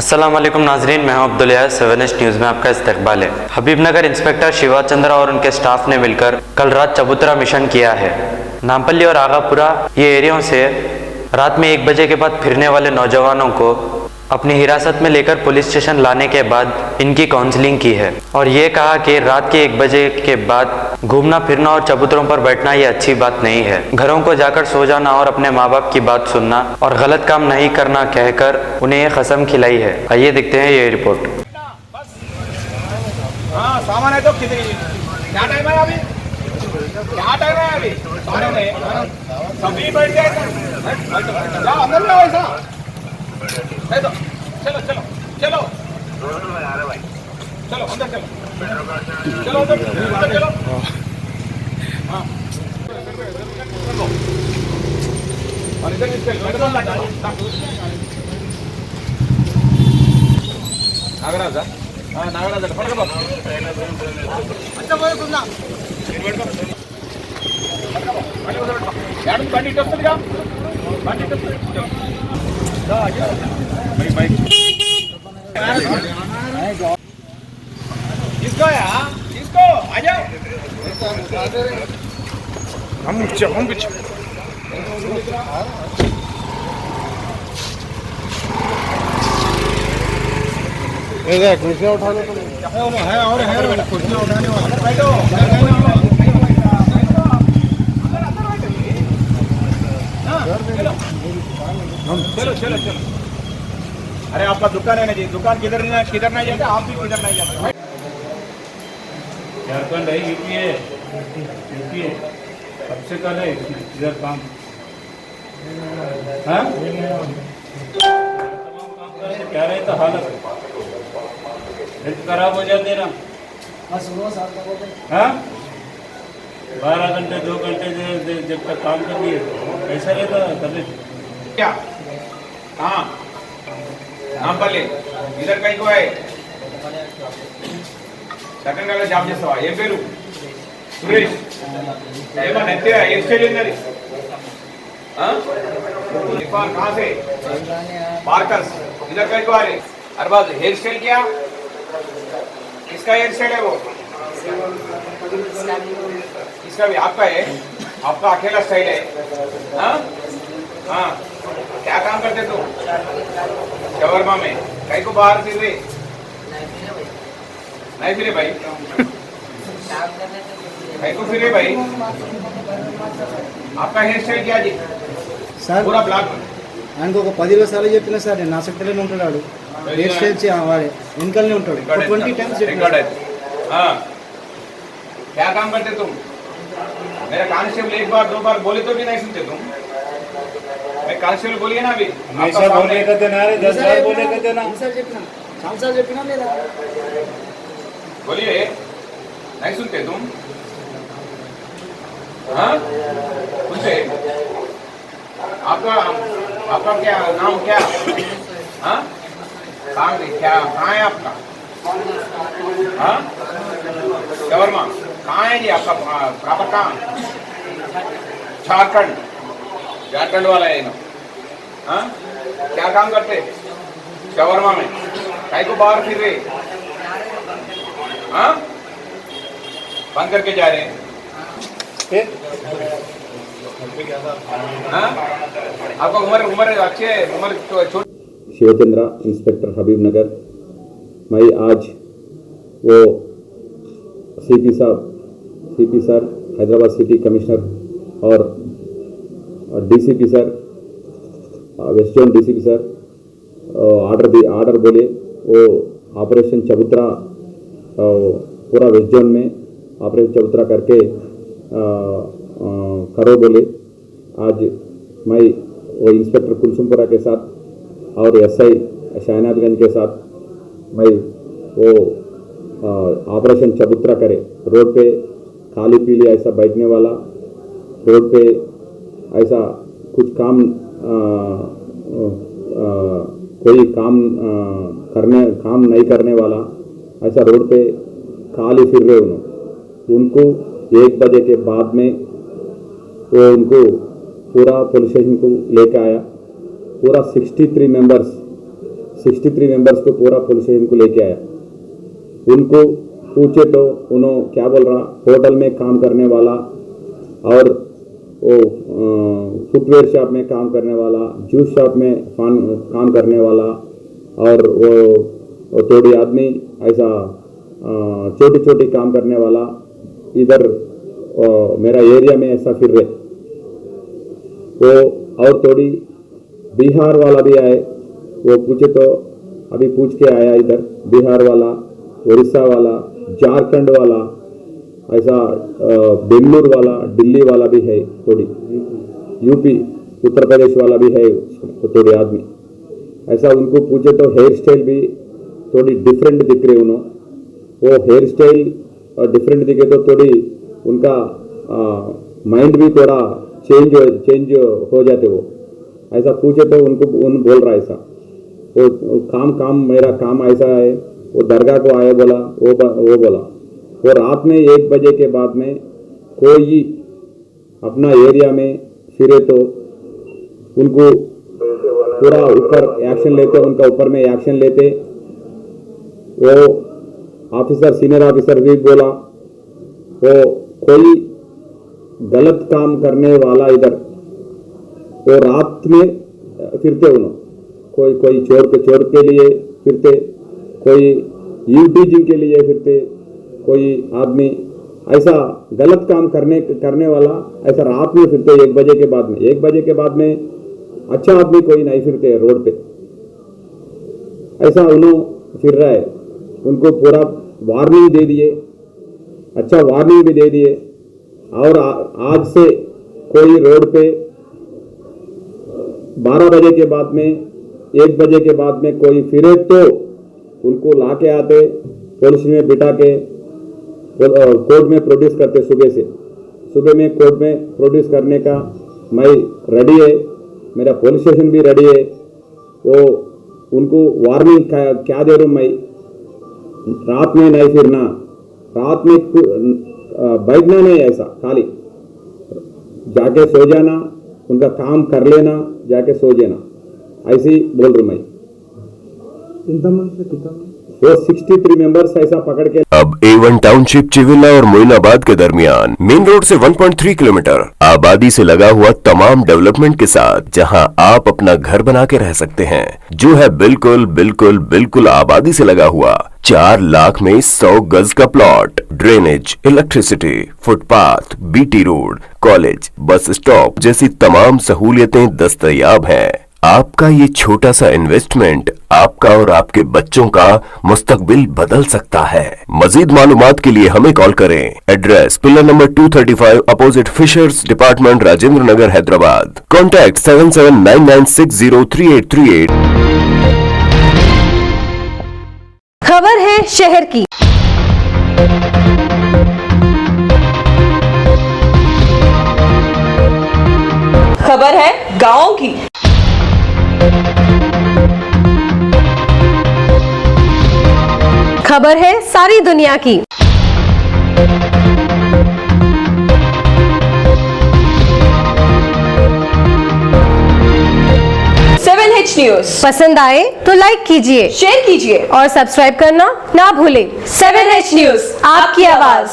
अस्सलाम वालेकुम नाजरीन, मैं हूं अब्दुल याज़। 7 न्यूज़ में आपका इस्तकबाल है। हबीबनगर इंस्पेक्टर शिवा चंद्रा और उनके स्टाफ ने मिलकर कल रात चबूतरा मिशन किया है। नामपल्ली और आगापुरा ये एरियो से रात में 1 बजे के बाद फिरने वाले नौजवानों को अपनी हिरासत में लेकर पुलिस स्टेशन लाने के बाद इनकी काउंसलिंग की है और ये कहा कि रात के 1 बजे के बाद घूमना फिरना और चबूतरों पर बैठना ये अच्छी बात नहीं है। घरों को जाकर सो जाना और अपने माँ बाप की बात सुनना और गलत काम नहीं करना कहकर उन्हें ये कसम खिलाई है। आइए देखते हैं ये रिपोर्ट। हाँ, सामान है तो कितनी क्या टाइम है अभी? क्या टाइम है अभी? सारे में सभी बैठ गए। जाओ अंदर जाओ, ऐसा चलो चलो चलो चलो चलो अंदर चलो चलो अंदर चलो। हाँ और इधर नागराज नागराज पड़का अच्छा बोलना బండి వస్తుందిగా బండి తీసుకోయా తీసుకో ఆజా పంపించు कुर्सियाँ उठाने को है और कुर्सियाँ उठाने वाला बैठो। चलो चलो चलो। अरे आपका दुकान है ना जी, दुकान किधर नहीं जाते, आप भी किधर नहीं जाते। झारखंड है, यूपी है सबसे कल है इधर काम। हाँ तमाम काम करते क्या रहे तो हालत हेल्थ खराब हो जाते ना। हाँ 12 घंटे 2 घंटे जब तक काम कर लिए कैसा रहता तभी क्या हाँ नामपल्ली इधर कहीं को है సెకండ్ లో జాబ్ చేస్తావా? ఏం పేరు? సురేష్ ఏమన్నా నెత్తే హెయిర్ స్టైల్ ఏంటది? इरफान कहाँ से? पार्कर्स इधर कहीं को आ रहे? अरबाज हेयर स्टाइल क्या? किसका हेयर स्टाइल है वो? इसका भी आपका है? आपका अकेला स्टाइल है? हाँ हाँ क्या काम करते तुम? शवरमा में कहीं को बाहर फिर रहे? नहीं फिरे भाई कहीं को फिरे भाई? आपका हेयर स्टाइल क्या जी? సార్ पूरा ब्लॉक ఆయనకు ఒక 10 సార్లు చెప్పిన సార్ నేను నా సెక్టర్లోనే ఉంటాడు హెయిర్ స్టైల్ వాడే వెనకాలనే ఉంటాడు 20 టైమ్స్ रिकॉर्ड है। हाँ क्या काम करते तुम? मेरा कांस्टेबल 1 बार 2 बार बोले तो भी नहीं सुनते तुम। मैं कांस्टेबल बोलिए ना अभी हमेशा बोले कहते ना रे 10 बार बोले कहते ना సార్ చెప్పినా చాలా చెప్పినా లేదా बोलिए नहीं सुनते तुम? हाँ पूछे आपका आपका क्या नाम क्या? हाँ क्या कहाँ है आपका? हाँ शवरमा कहाँ है जी आपका? प्रॉपर कहाँ? झारखंड झारखंड वाला है ना। हाँ क्या काम करते शवरमा में? कहीं को बाहर फिर रहे? हाँ बंद करके जा रहे हैं। हाँ आपका उम्र अच्छे उम्र छोटी। शिवचंद्रा इंस्पेक्टर हबीबनगर। मैं आज वो CP sir Hyderabad city commissioner और DCP sir west zone DCP sir order बोले वो ऑपरेशन चबूतरा पूरा वेस्ट जोन में ऑपरेशन चबूतरा करके करो बोले। आज मैं वो इंस्पेक्टर कुलसुमपुरा के साथ और एसआई शहनाजगंज के साथ मैं वो ऑपरेशन चबूतरा करे। रोड पे खाली पीली ऐसा बैठने वाला, रोड पे ऐसा कुछ काम कोई काम नहीं करने वाला ऐसा रोड पे खाली फिर रहे उनको 1 बजे के बाद में वो उनको पूरा पुलिस स्टेशन को लेकर आया। पूरा 63 मेंबर्स 63 मेंबर्स को पूरा पुलिस स्टेशन को लेके आया। उनको पूछे तो उन्होंने क्या बोल रहा, होटल में काम करने वाला और वो फुटवेयर शॉप में काम करने वाला, जूस शॉप में काम करने वाला और वो थोड़ी आदमी ऐसा छोटी छोटी काम करने वाला इधर मेरा एरिया में ऐसा फिर रहे। वो और थोड़ी बिहार वाला भी आए, वो पूछे तो अभी पूछ के आया इधर, बिहार वाला, उड़ीसा वाला, झारखंड वाला, ऐसा बेंगलुरु वाला, दिल्ली वाला भी है, थोड़ी यूपी उत्तर प्रदेश वाला भी है थोड़ी आदमी। ऐसा उनको पूछे तो हेयर स्टाइल भी थोड़ी डिफरेंट दिख रहे उन्होंने। वो हेयर स्टाइल डिफरेंट दिखे तो थोड़ी उनका माइंड भी थोड़ा चेंज हो जाते। वो ऐसा पूछे तो उन बोल रहा ऐसा, वो काम मेरा काम ऐसा है। वो दरगाह को आया बोला, वो बोला वो रात में 1 बजे के बाद में कोई अपना एरिया में फिरे तो उनको पूरा ऊपर एक्शन लेते, उनका ऊपर में एक्शन लेते। वो ऑफिसर, सीनियर ऑफिसर भी बोला वो कोई गलत काम करने वाला इधर वो रात में फिरते, उन्होंने कोई चोर के लिए फिरते, कोई ईवटीजिंग के लिए फिरते, कोई आदमी ऐसा गलत काम करने वाला ऐसा रात में फिरते 1 बजे के बाद में। 1 बजे के बाद में अच्छा आदमी कोई नहीं फिरते रोड पे, ऐसा उन्होंने फिर रहा है। उनको पूरा वार्निंग दे दिए, अच्छा वार्निंग भी दे दिए। और आज से कोई रोड पे 12 बजे के बाद में, 1 बजे के बाद में कोई फिरे तो उनको ला के आते, पुलिस में बिठा के कोर्ट में प्रोड्यूस करते। सुबह में कोर्ट में प्रोड्यूस करने का मैं रेडी है, मेरा पुलिस स्टेशन भी रेडी है। वो उनको वार्निंग क्या दे रहा हूँ मैं, रात में नहीं फिरना, रात में बैठना नहीं, ऐसा खाली जाके सो जाना, उनका काम कर लेना, जाके सो जाना, ऐसे ही बोल रहा हूँ मैं। वो 63 मेंबर्स ऐसा पकड़ के अब A1 टाउनशिप चिविला और मोइनाबाद के दरमियान मेन रोड से 1.3 किलोमीटर आबादी से लगा हुआ तमाम डेवलपमेंट के साथ जहां आप अपना घर बना के रह सकते हैं, जो है बिल्कुल आबादी से लगा हुआ। 4 लाख में 100 गज का plot, drainage, electricity, footpath, BT road, college, bus stop जैसी तमाम सहूलियतें दस्तयाब हैं। आपका ये छोटा सा इन्वेस्टमेंट आपका और आपके बच्चों का मुस्तकबिल बदल सकता है। मजीद मालूमात के लिए हमें कॉल करें। Address pillar number 235 opposite fishers department, Rajendra Nagar, Hyderabad. Contact 7799603838। खबर है शहर की। खबर है गांव की। खबर है सारी दुनिया की। 7H न्यूज पसंद आए तो लाइक कीजिए, शेयर कीजिए और सब्सक्राइब करना ना भूलें। 7H न्यूज, आपकी आवाज।